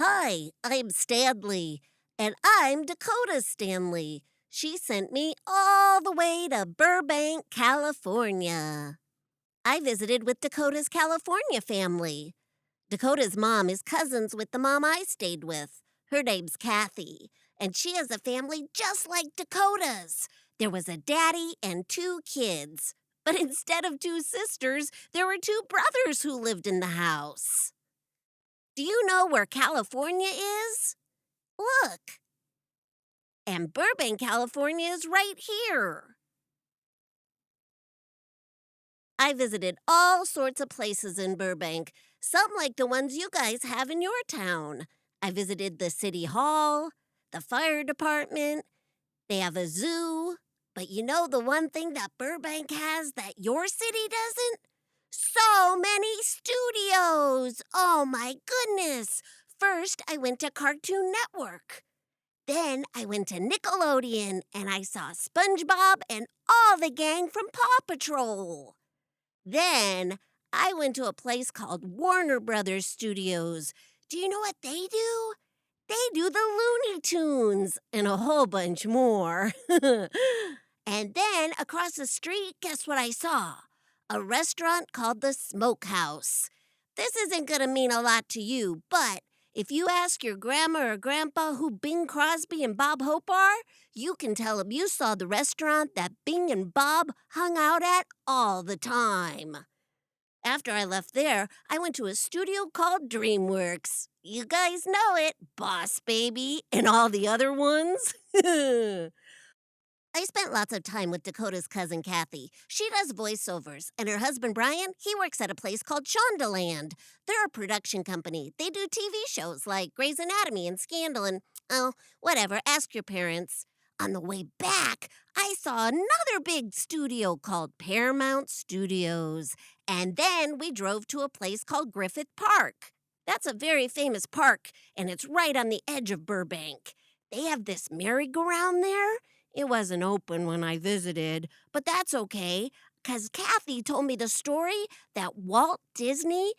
Hi, I'm Stanley, and I'm Dakota Stanley. She sent me all the way to Burbank, California. I visited with Dakota's California family. Dakota's mom is cousins with the mom I stayed with. Her name's Kathy, and she has a family just like Dakota's. There was a daddy and two kids. But instead of two sisters, there were two brothers who lived in the house. Do you know where California is? Look, and Burbank, California is right here. I visited all sorts of places in Burbank, some like the ones you guys have in your town. I visited the city hall, the fire department, they have a zoo. But you know the one thing that Burbank has that your city doesn't? So many studios! Oh my goodness! First, I went to Cartoon Network. Then I went to Nickelodeon and I saw SpongeBob and all the gang from Paw Patrol. Then I went to a place called Warner Brothers Studios. Do you know what they do? They do the Looney Tunes and a whole bunch more. And then across the street, guess what I saw? A restaurant called the Smokehouse. This isn't going to mean a lot to you, but if you ask your grandma or grandpa who Bing Crosby and Bob Hope are, you can tell them you saw the restaurant that Bing and Bob hung out at all the time. After I left there, I went to a studio called DreamWorks. You guys know it, Boss Baby and all the other ones. I spent lots of time with Dakota's cousin Kathy. She does voiceovers, and her husband Brian, he works at a place called Shondaland. They're a production company. They do TV shows like Grey's Anatomy and Scandal and, oh, whatever, ask your parents. On the way back, I saw another big studio called Paramount Studios. And then we drove to a place called Griffith Park. That's a very famous park, and it's right on the edge of Burbank. They have this merry-go-round there. It wasn't open when I visited, but that's okay, because Kathy told me the story that Walt Disney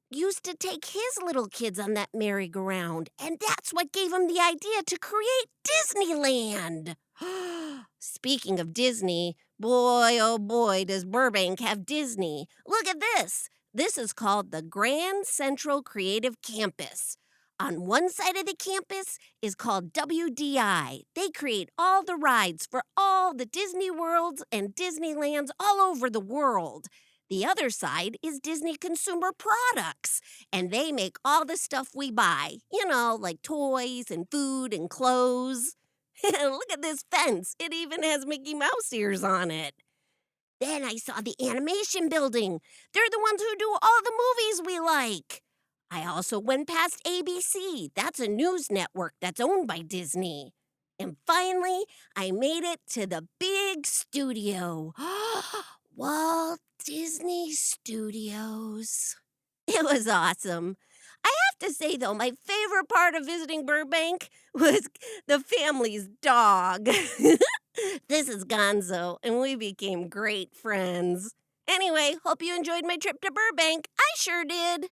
used to take his little kids on that merry-go-round, and that's what gave him the idea to create Disneyland. Speaking of Disney, boy, oh boy, does Burbank have Disney. Look at this. This is called the Grand Central Creative Campus. On one side of the campus is called WDI. They create all the rides for all the Disney Worlds and Disneylands all over the world. The other side is Disney Consumer Products, and they make all the stuff we buy, like toys and food and clothes. Look at this fence. It even has Mickey Mouse ears on it. Then I saw the animation building. They're the ones who do all the movies we like. I also went past ABC. That's a news network that's owned by Disney. And finally, I made it to the big studio. Walt Disney Studios. It was awesome. I have to say, though, my favorite part of visiting Burbank was the family's dog. This is Gonzo, and we became great friends. Anyway, hope you enjoyed my trip to Burbank. I sure did.